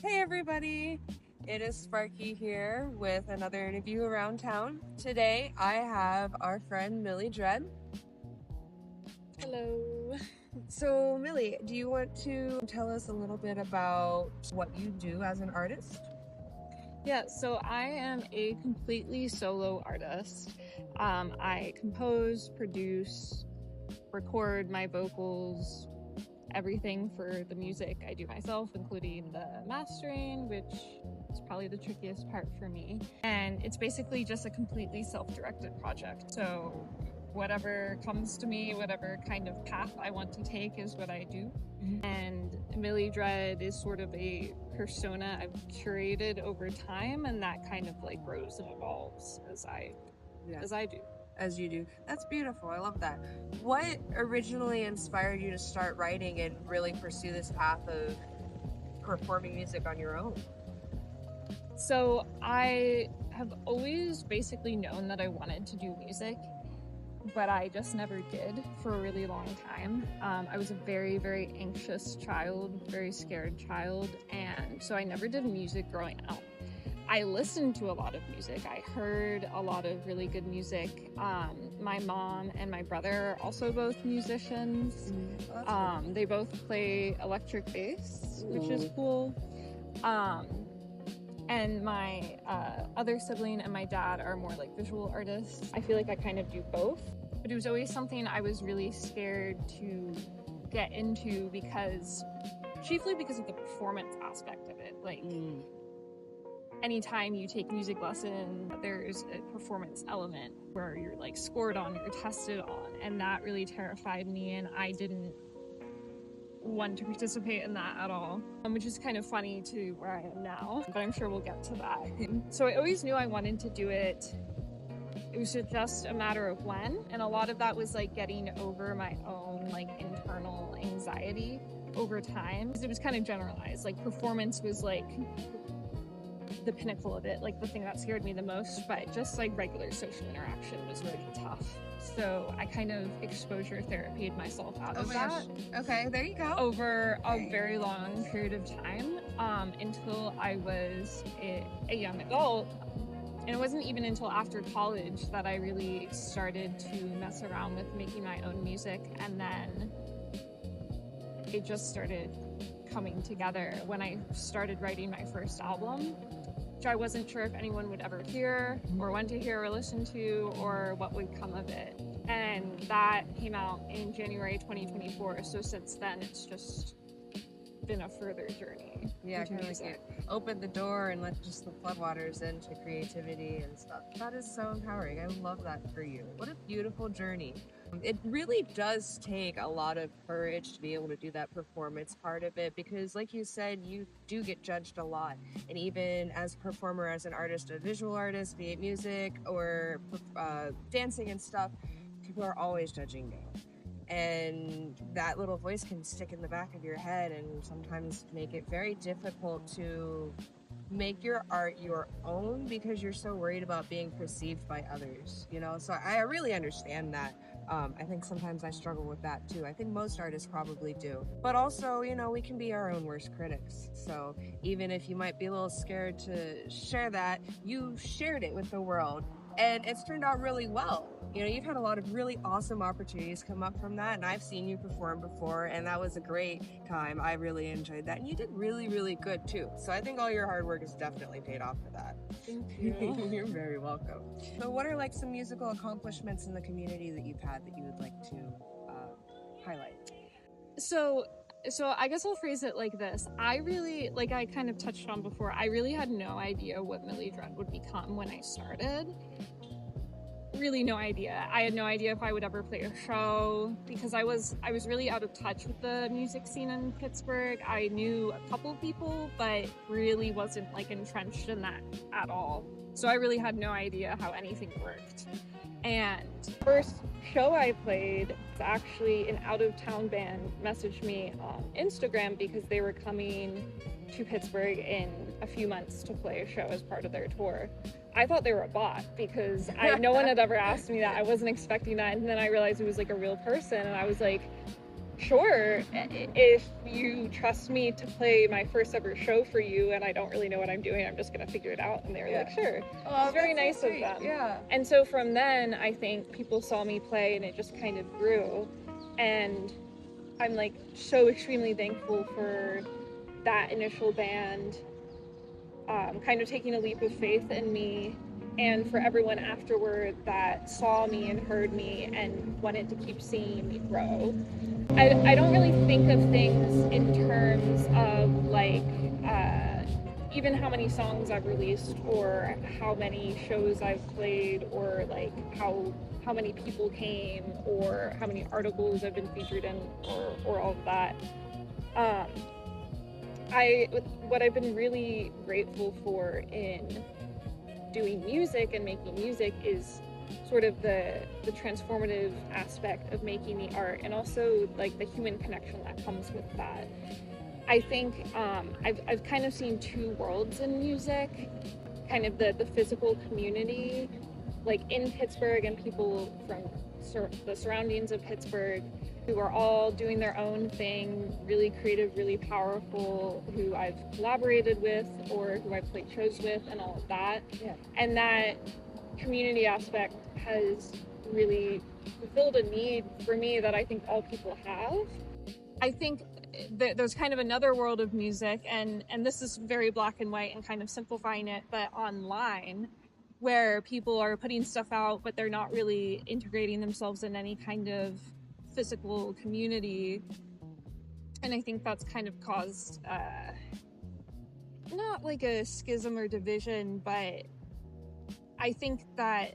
Hey everybody, it is Sparky here with another interview around town. Today I have our friend Millie DREAD. Hello. So Millie, do you want to tell us a little bit about what you do as an artist? Yeah, so I am a completely solo artist. I compose, produce, record my vocals, everything for the music I do myself, including the mastering, which is probably the trickiest part for me. And it's basically just a completely self-directed project. So whatever comes to me, whatever kind of path I want to take is what I do. And Millie DREAD is sort of a persona I've curated over time, and that kind of like grows and evolves as I do. As you do. That's beautiful. I love that. What originally inspired you to start writing and really pursue this path of performing music on your own? So I have always basically known that I wanted to do music, but I just never did for a really long time. I was a very, very anxious child, very scared child, and so I never did music growing up. I listened to a lot of music. I heard a lot of really good music. My mom and my brother are also both musicians. They both play electric bass, which is cool. And my other sibling and my dad are more like visual artists. I feel like I kind of do both, but it was always something I was really scared to get into chiefly because of the performance aspect of it. Like, anytime you take music lesson, there's a performance element where you're like scored on, you're tested on, and that really terrified me, and I didn't want to participate in that at all, which is kind of funny to where I am now, but I'm sure we'll get to that. So I always knew I wanted to do it. It was just a matter of when, and a lot of that was like getting over my own like internal anxiety over time, because it was kind of generalized. Like, performance was like the pinnacle of it, like the thing that scared me the most, but just like regular social interaction was really tough. So I kind of exposure therapied myself out of that. Okay, there you go. Over a very long period of time, until I was a young adult. And it wasn't even until after college that I really started to mess around with making my own music, and then it just started coming together when I started writing my first album, which I wasn't sure if anyone would ever hear or when to hear or listen to or what would come of it. And that came out in January 2024. So since then, it's just been a further journey. Yeah, kind of like it opened the door and let just the floodwaters into creativity and stuff. That is so empowering. I love that for you. What a beautiful journey. It really does take a lot of courage to be able to do that performance part of it, because like you said, you do get judged a lot. And even as a performer, as an artist, a visual artist, be it music or dancing and stuff, people are always judging you. And that little voice can stick in the back of your head and sometimes make it very difficult to make your art your own, because you're so worried about being perceived by others, you know? So I really understand that. I think sometimes I struggle with that too. I think most artists probably do. But also, you know, we can be our own worst critics. So even if you might be a little scared to share that, you shared it with the world. And it's turned out really well. You know, you've had a lot of really awesome opportunities come up from that, and I've seen you perform before, and that was a great time. I really enjoyed that, and you did really, really good too. So I think all your hard work has definitely paid off for that. Thank you. You're very welcome. So what are like some musical accomplishments in the community that you've had that you would like to highlight? So I guess I'll phrase it like this. I really, like I kind of touched on before, I really had no idea what Millie DREAD would become when I started. Really no idea. I had no idea if I would ever play a show, because I was really out of touch with the music scene in Pittsburgh. I knew a couple people, but really wasn't like entrenched in that at all. So I really had no idea how anything worked. And first show I played, actually an out-of-town band messaged me on Instagram because they were coming to Pittsburgh in a few months to play a show as part of their tour. I thought they were a bot because no one had ever asked me that. I wasn't expecting that, and then I realized it was like a real person, and I was like, sure, if you trust me to play my first ever show for you and I don't really know what I'm doing, I'm just gonna figure it out. And they were like, sure. Oh, It's very nice so of them. Yeah. And so from then, I think people saw me play and it just kind of grew. And I'm like so extremely thankful for that initial band kind of taking a leap of faith in me, and for everyone afterward that saw me and heard me and wanted to keep seeing me grow. I don't really think of things in terms of like even how many songs I've released or how many shows I've played or like how many people came or how many articles I've been featured in or all of that. What I've been really grateful for in doing music and making music is sort of the transformative aspect of making the art, and also like the human connection that comes with that. I think I've kind of seen two worlds in music, kind of the physical community, like in Pittsburgh, and people from the surroundings of Pittsburgh who are all doing their own thing, really creative, really powerful, who I've collaborated with or who I've played shows with and all of that. Yeah. And that community aspect has really fulfilled a need for me that I think all people have. I think there's kind of another world of music, and this is very black and white and kind of simplifying it, but online, where people are putting stuff out, but they're not really integrating themselves in any kind of physical community. And I think that's kind of caused not like a schism or division, but I think that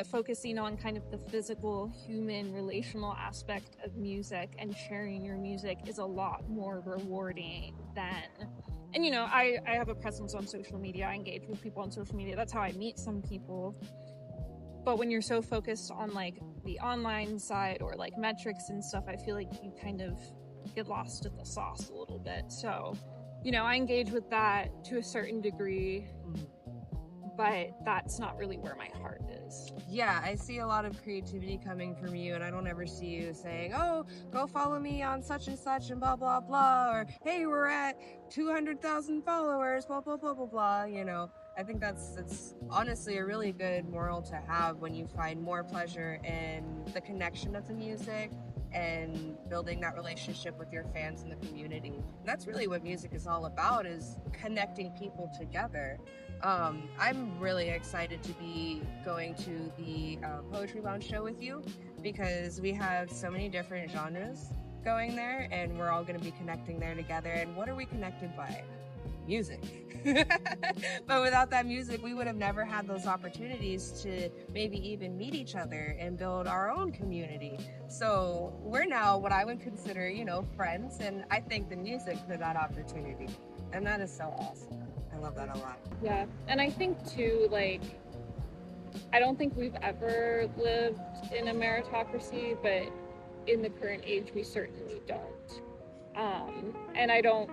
focusing on kind of the physical, human, relational aspect of music and sharing your music is a lot more rewarding than, and you know, I have a presence on social media, I engage with people on social media, that's how I meet some people. But when you're so focused on like the online side or like metrics and stuff, I feel like you kind of get lost in the sauce a little bit. So, you know, I engage with that to a certain degree, but that's not really where my heart is. Yeah, I see a lot of creativity coming from you, and I don't ever see you saying, oh, go follow me on such and such and blah, blah, blah, or hey, we're at 200,000 followers, blah, blah, blah, blah, blah, you know. I think that's honestly a really good moral to have when you find more pleasure in the connection of the music and building that relationship with your fans and the community. And that's really what music is all about, is connecting people together. I'm really excited to be going to the Poetry Lounge show with you, because we have so many different genres going there, and we're all going to be connecting there together. And what are we connected by? Music. But without that music, we would have never had those opportunities to maybe even meet each other and build our own community. So we're now what I would consider, you know, friends, and I thank the music for that opportunity. And that is so awesome. I love that a lot. Yeah, and I think too, like, I don't think we've ever lived in a meritocracy, but in the current age, we certainly don't. And I don't,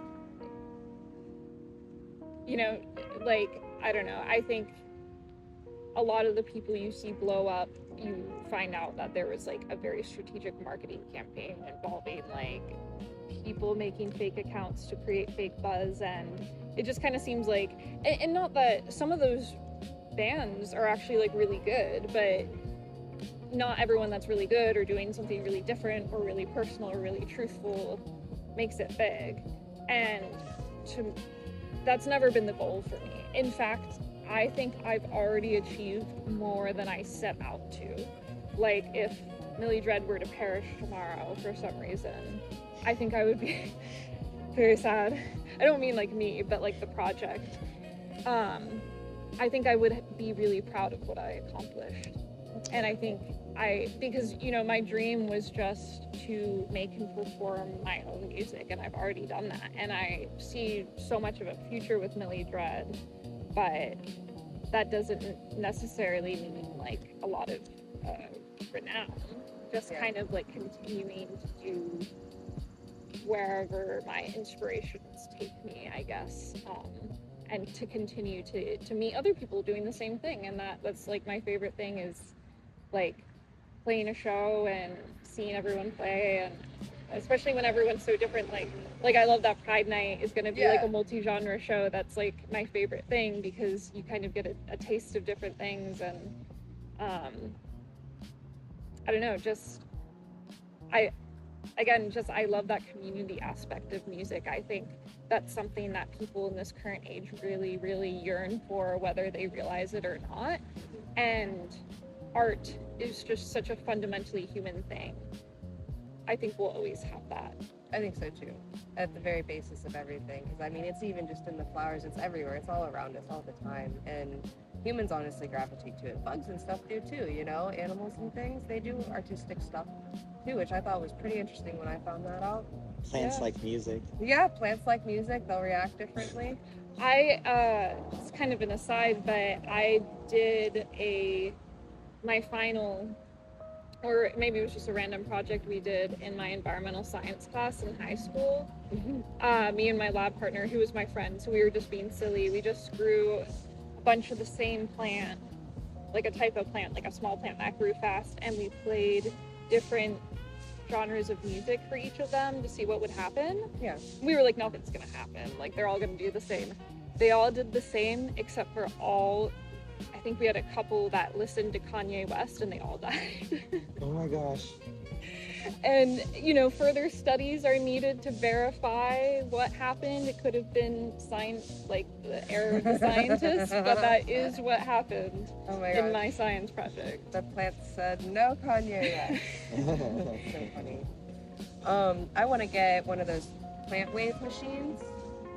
you know, like, I don't know, I think a lot of the people you see blow up, you find out that there was like a very strategic marketing campaign involving like people making fake accounts to create fake buzz, and it just kind of seems like, and not that some of those bands are actually like really good, but not everyone that's really good or doing something really different or really personal or really truthful makes it big. And that's never been the goal for me. In fact, I think I've already achieved more than I set out to. Like, if Millie DREAD were to perish tomorrow for some reason, I think I would be very sad. I don't mean like me, but like the project. I think I would be really proud of what I accomplished. And I think because, you know, my dream was just to make and perform my own music, and I've already done that. And I see so much of a future with Millie DREAD, but that doesn't necessarily mean like a lot of renown. Just kind of like continuing to do wherever my inspirations take me, I guess. And to continue to meet other people doing the same thing. And that's like my favorite thing is like playing a show and seeing everyone play, and especially when everyone's so different. Like I love that Pride Night is going to be like a multi-genre show. That's like my favorite thing, because you kind of get a taste of different things. And I don't know, I love that community aspect of music. I think that's something that people in this current age really, really yearn for, whether they realize it or not. And art is just such a fundamentally human thing. I think we'll always have that. I think so too, at the very basis of everything. Because I mean, it's even just in the flowers, it's everywhere, it's all around us all the time. And humans honestly gravitate to it. Bugs and stuff do too, you know, animals and things, they do artistic stuff too, which I thought was pretty interesting when I found that out. Plants like music. Yeah, plants like music, they'll react differently. It's kind of an aside, but I did my final, or maybe it was just a random project we did in my environmental science class in high school. Me and my lab partner, who was my friend, so we were just being silly. We just grew a bunch of the same plant, like a type of plant, like a small plant that grew fast, and we played different genres of music for each of them to see what would happen. Yeah. We were like, nothing's gonna happen. Like, they're all gonna do the same. They all did the same, except for I think we had a couple that listened to Kanye West, and they all died. Oh my gosh. And, you know, further studies are needed to verify what happened. It could have been the error of the scientists, but that is what happened in my science project. The plants said, no Kanye yet. So funny. I want to get one of those plant wave machines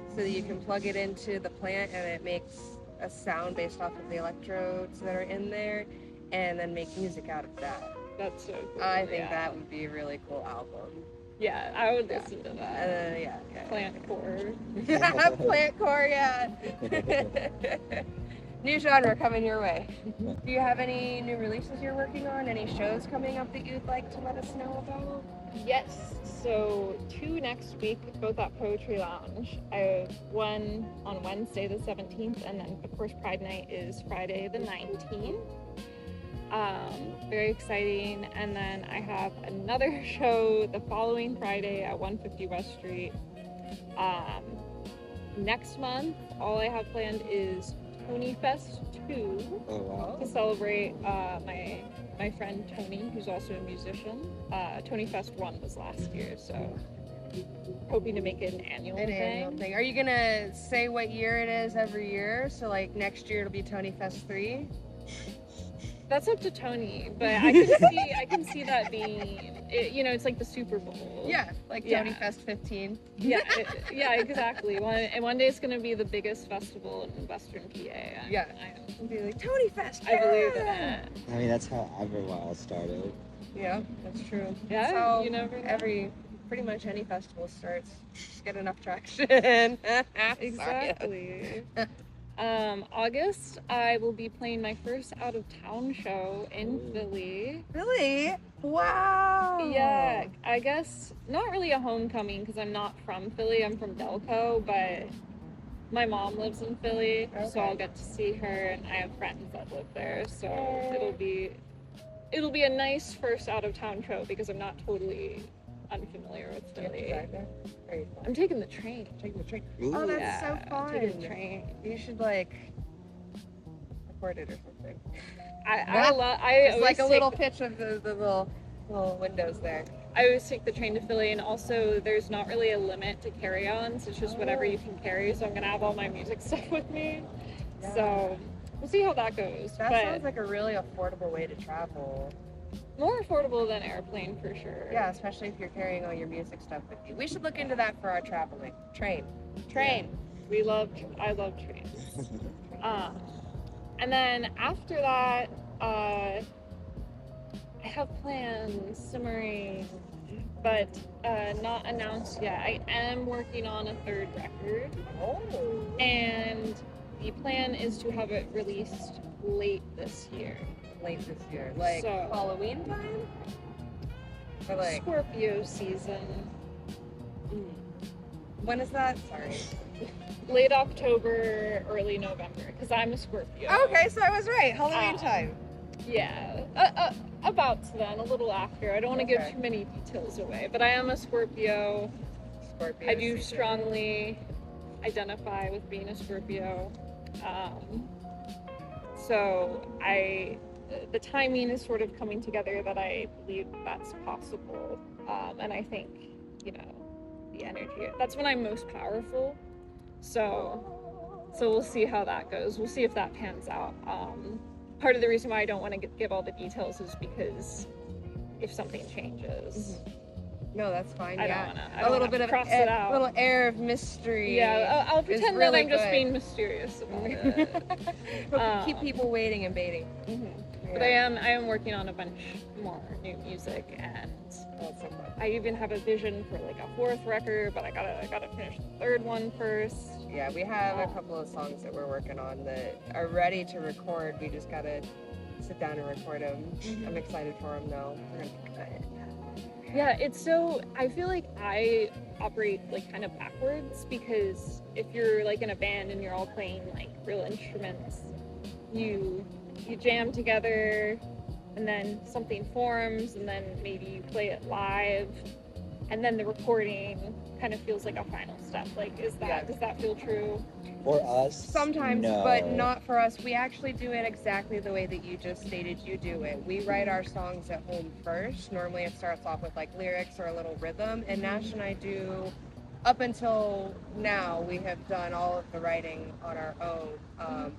so that you can plug it into the plant and it makes a sound based off of the electrodes that are in there, and then make music out of that. That's so cool. I think that would be a really cool album. Yeah, I would listen to that. Yeah. Plant core. Plant core, yeah. New genre coming your way. Do you have any new releases you're working on? Any shows coming up that you'd like to let us know about? Yes, so 2 next week, both at Poetry Lounge. I have one on Wednesday the 17th, and then of course Pride Night is Friday the 19th. Very exciting. And then I have another show the following Friday at 150 West Street. Next month, all I have planned is Tony Fest 2. Oh wow. To celebrate my friend Tony, who's also a musician. Tony Fest 1 was last year, so hoping to make it an annual thing. Are you gonna say what year it is every year? So like next year it'll be Tony Fest 3? That's up to Tony, but I can see that being, it's like the Super Bowl. Yeah, like Tony Fest 15. Yeah, exactly. One day it's going to be the biggest festival in Western PA. It'll be like Tony Fest. I believe in it. I mean, that's how Everwild started. Yeah, that's true. Yeah, so you never know. Pretty much any festival starts. Just get enough traction. Exactly. August, I will be playing my first out-of-town show in Philly. Really? Wow! Yeah, I guess not really a homecoming because I'm not from Philly. I'm from Delco, but my mom lives in Philly, so I'll get to see her, and I have friends that live there, so it'll be a nice first out-of-town show because I'm not totally unfamiliar with Philly. I'm taking the train. Ooh. Oh, that's so fun. Taking the train. You should record it or something. I like a little pitch of the little windows there. I always take the train to Philly, and also there's not really a limit to carry-ons. It's just whatever you can carry. So I'm gonna have all my music stuff with me. Yeah. So we'll see how that goes. That sounds like a really affordable way to travel. More affordable than airplane for sure. Yeah, especially if you're carrying all your music stuff with you. We should look into that for our traveling. Train. Yeah. I love trains. And then after that, I have plans simmering, but not announced yet. I am working on a 3rd record. Oh. And the plan is to have it released late this year. Like Halloween time? Or like Scorpio season. When is that? Sorry. Late October, early November, because I'm a Scorpio. Okay, so I was right. Halloween time. Yeah. about to then, a little after. I don't want to give Okay. too many details away, but I am a Scorpio. Scorpio I do season. strongly identify with being a Scorpio. So the timing is sort of coming together that I believe that's possible. And I think, the energy, that's when I'm most powerful. So we'll see how that goes. We'll see if that pans out. Part of the reason why I don't want to give all the details is because if something changes, No, that's fine. I yeah, don't wanna- I a don't little wanna bit of cross it out. little air of mystery. yeah, I'll pretend really that I'm just good. being mysterious about it. But keep people waiting and baiting. But I am working on a bunch more new music, and That's so fun. I even have a vision for like a 4th record, but I gotta finish the 3rd one first. Yeah, we have a couple of songs that we're working on that are ready to record. We just gotta sit down and record them. I'm excited for them though. We're gonna be good. Yeah, I feel like I operate like kind of backwards, because if you're like in a band and you're all playing like real instruments, you jam together and then something forms and then maybe you play it live and then the recording kind of feels like a final step. Like, does that feel true? For us, Sometimes, no. but not for us. We actually do it exactly the way that you just stated you do it. We write our songs at home first. Normally it starts off with like lyrics or a little rhythm, and Nash and I do, up until now, we have done all of the writing on our own,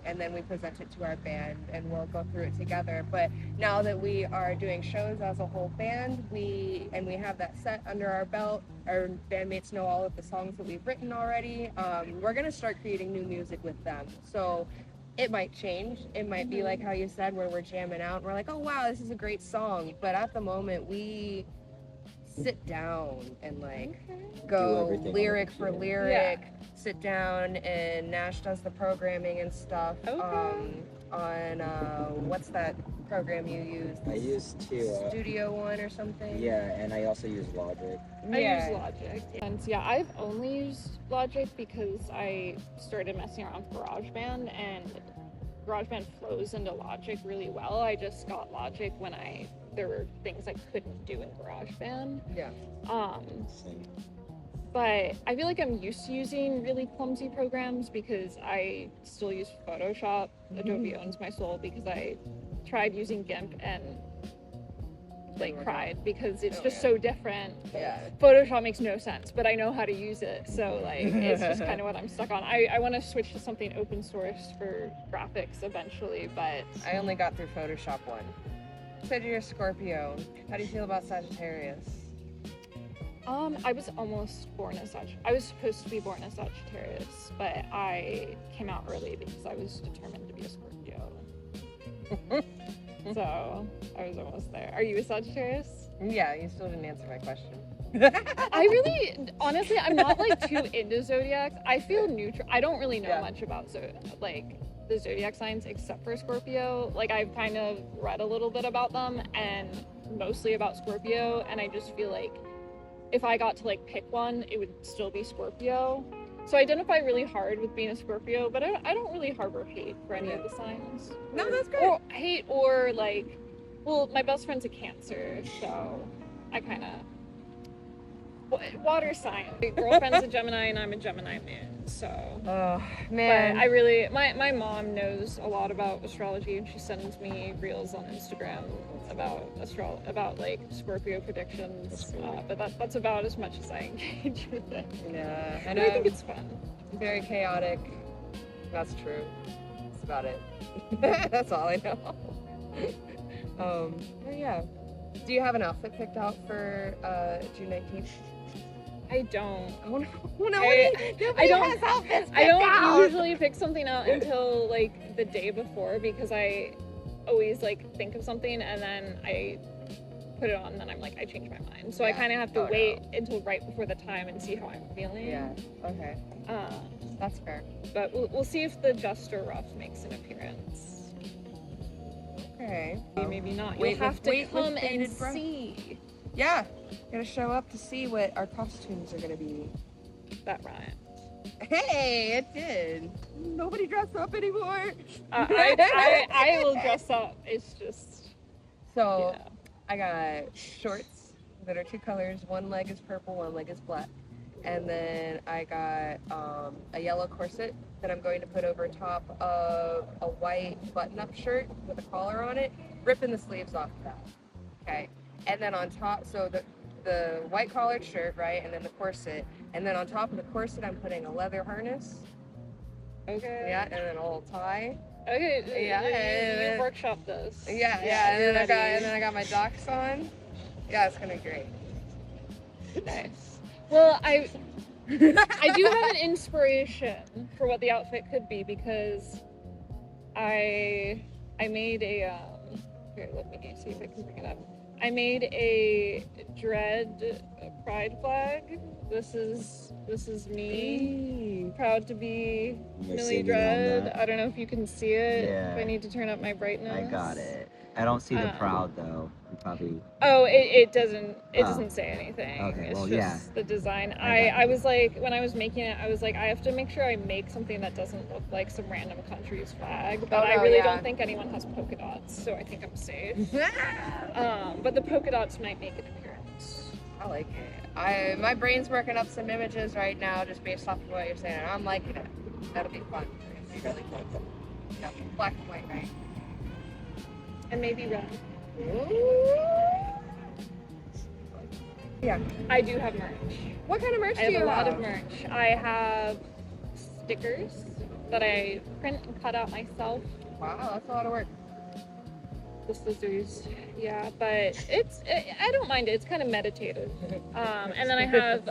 and then we present it to our band and we'll go through it together. But now that we are doing shows as a whole band, we have that set under our belt, our bandmates know all of the songs that we've written already. We're gonna start creating new music with them. So it might change. It might be like how you said, where we're jamming out and we're like, oh wow, this is a great song. But at the moment, we sit down and like go lyric for lyric, sit down, and Nash does the programming and stuff. On what's that program you use? I used to Studio One or something. yeah, and I also use Logic. I use Logic. And I've only used Logic because I started messing around with GarageBand, and GarageBand flows into Logic really well. I just got Logic when there were things I couldn't do in GarageBand. Yeah. Same. But I feel like I'm used to using really clumsy programs because I still use Photoshop. Adobe owns my soul, because I tried using GIMP and cried because it's just so different. Yeah. Photoshop makes no sense, but I know how to use it, so it's just kind of what I'm stuck on. I want to switch to something open source for graphics eventually, but I only got through Photoshop one. You said you're a Scorpio. How do you feel about Sagittarius? I was almost born as Sagittarius. I was supposed to be born as Sagittarius, but I came out early because I was determined to be a Scorpio. So I was almost there. Are you a Sagittarius? Yeah, you still didn't answer my question. I really, honestly, I'm not too into zodiacs. I feel neutral. I don't really know much about the zodiac signs except for Scorpio. I've kind of read a little bit about them, and mostly about Scorpio, and I just feel like if I got to pick one, it would still be Scorpio. So I identify really hard with being a Scorpio, but I don't really harbor hate for any of the signs. No, that's good. Or hate, or well, my best friend's a Cancer, so I kind of water sign. My girlfriend's a Gemini, and I'm a Gemini moon. So, oh man, but I really, my mom knows a lot about astrology, and she sends me reels on Instagram about Scorpio predictions. But that's about as much as I engage with it. Yeah, and I think it's fun. Very chaotic. That's true. That's about it. That's all I know. But yeah. Do you have an outfit picked out for June 19th? I don't. Oh no! I don't usually pick something out until the day before, because I always think of something and then I put it on and then I'm I change my mind. So I kind of have to wait until right before the time and see how I'm feeling. Yeah. Okay. That's fair. But we'll see if the Just or Rough makes an appearance. Okay. Maybe not. You'll have to come and see. Yeah. Gonna show up to see what our costumes are gonna be. That rhymed. Hey, it did. Nobody dressed up anymore. I will dress up. It's just. So, I got shorts that are 2 colors. One leg is purple, one leg is black. And then I got a yellow corset that I'm going to put over top of a white button-up shirt with a collar on it, ripping the sleeves off of that. Okay. And then on top, so the white collared shirt, right, and then the corset, and then on top of the corset, I'm putting a leather harness. Okay. Yeah, and then a little tie. Okay. Yeah, You workshop this. Yeah, and then I got my docs on. Yeah, it's gonna be great. Nice. Well, I do have an inspiration for what the outfit could be because I made a here, let me see if I can bring it up. I made a dread pride flag. This is me. Proud to be You're Millie singing on DREAD. that. I don't know if you can see it. Yeah. If I need to turn up my brightness. I got it. I don't see the proud though. You probably. Oh, it doesn't say anything. Okay, It's well, just yeah. the design. I got I was like, when I was making it, I was like, I have to make sure I make something that doesn't look like some random country's flag. But I really don't think anyone has polka dots, so I think I'm safe. But the polka dots might make an appearance. I like it. My brain's working up some images right now just based off of what you're saying. I'm liking it. That'll be fun. It'll be really fun. Yeah, black and white, right? And maybe red. Yeah. I do have merch. What kind of merch I do you have a have? lot of merch. I have stickers that I print and cut out myself. Wow, that's a lot of work. The scissors, yeah, but I don't mind it. It's kind of meditative. And then I have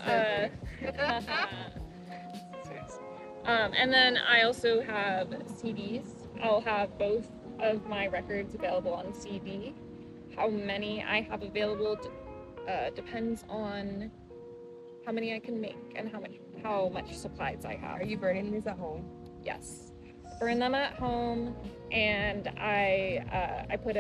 and then I also have CDs. I'll have both of my records available on CD. How many I have available depends on how many I can make and how much supplies I have. Are you burning these at home? Yes. Burn them at home, and I put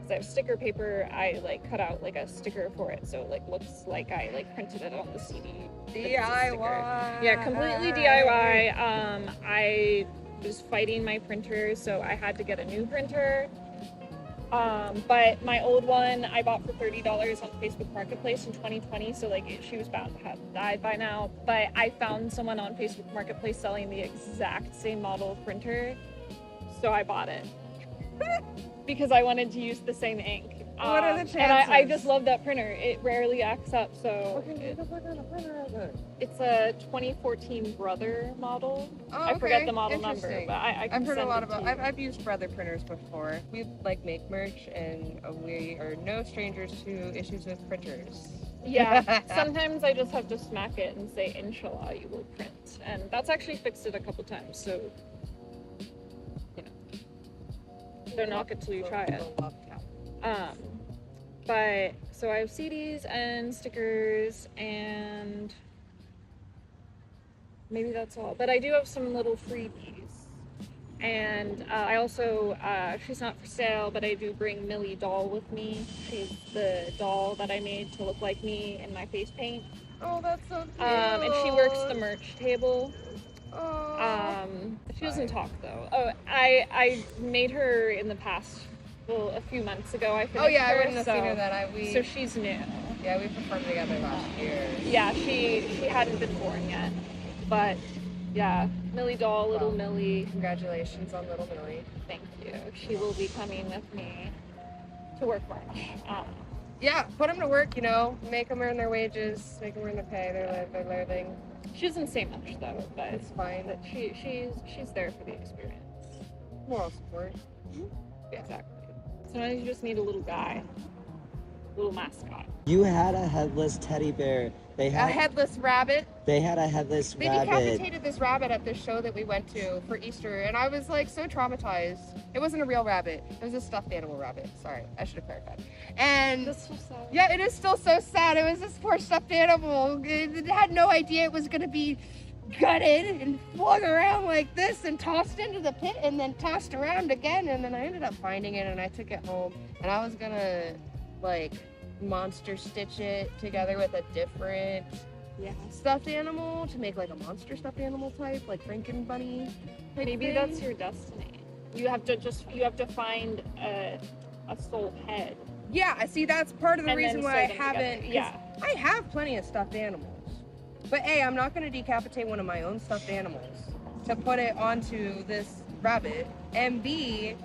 because I have sticker paper, I like cut out like a sticker for it, so it like looks like I like printed it on the CD. DIY. Yeah, completely DIY. I was fighting my printer, so I had to get a new printer. But my old one I bought for $30 on Facebook Marketplace in 2020, so like she was bound to have died by now. But I found someone on Facebook Marketplace selling the exact same model of printer, so I bought it because I wanted to use the same ink. What are the chances? And I just love that printer. It rarely acts up, so it's a 2014 Brother model. Oh, I forget okay. the model number, but I can I've heard a send lot it about. to you. I've used Brother printers before. We like make merch, and we are no strangers to issues with printers. Yeah, sometimes I just have to smack it and say, "Inshallah, you will print," and that's actually fixed it a couple times. So, you know, don't knock it till you try it. But so I have CDs and stickers and maybe that's all. But I do have some little freebies. And I also, she's not for sale, but I do bring Millie doll with me. She's the doll that I made to look like me in my face paint. Oh, that's so cute. And she works the merch table. Oh. She doesn't talk though. Oh, I made her in the past. Well, a few months ago, I finished Oh yeah, I her, wouldn't have seen her then. So she's new. Yeah, we performed together last year. Yeah, she hadn't been born yet, but yeah, Millie doll, little Millie. Congratulations on little Millie. Thank you. She will be coming with me to work March. Yeah, put them to work. You know, make them earn their wages, make them earn their pay. They're learning. She doesn't say much though, but It's fine. But she's there for the experience. Moral support. Yeah, exactly. Sometimes you just need a little guy, little mascot. You had a headless teddy bear. A headless rabbit. They had a headless They rabbit. decapitated this rabbit at this show that we went to for Easter, and I was like so traumatized. It wasn't a real rabbit. It was a stuffed animal rabbit. Sorry, I should have clarified. And That's so sad. yeah, it is still so sad. It was this poor stuffed animal. It had no idea it was gonna be gutted and flung around like this and tossed into the pit and then tossed around again, and then I ended up finding it and I took it home, and I was gonna like monster stitch it together with a different stuffed animal to make like a monster stuffed animal type, like Franken bunny type Maybe thing. that's your destiny. You have to find a soul head Yeah, I see. That's part of the And then reason why sew I them haven't. together. 'Cause Yeah. I have plenty of stuffed animals. But A, I'm not going to decapitate one of my own stuffed animals to put it onto this rabbit. And B,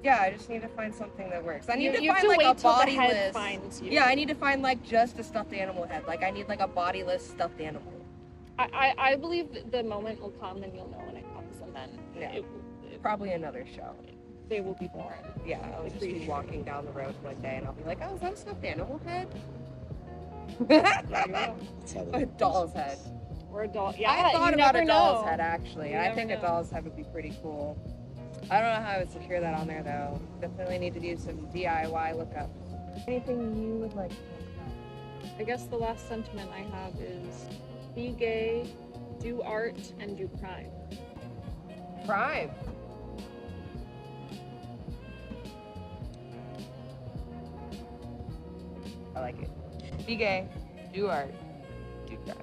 yeah, I just need to find something that works. I need to You have find like wait a till the head bodiless. finds you. Yeah, I need to find like just a stuffed animal head. Like I need like a bodiless stuffed animal. I believe that the moment will come and you'll know when it comes, and then Yeah. Probably another show. they will be born. Yeah, I'll just be walking down the road one day and I'll be like, oh, is that a stuffed animal head? There you go. That's how A they doll's head. Or a doll. Yeah, I thought you about never a doll's know. head actually. You I never think a know. doll's head would be pretty cool. I don't know how I would secure that on there though. Definitely need to do some DIY lookups. Anything you would like to talk about? I guess the last sentiment I have is be gay, do art, and do crime. Crime. I like it. Be gay, do art, do crime.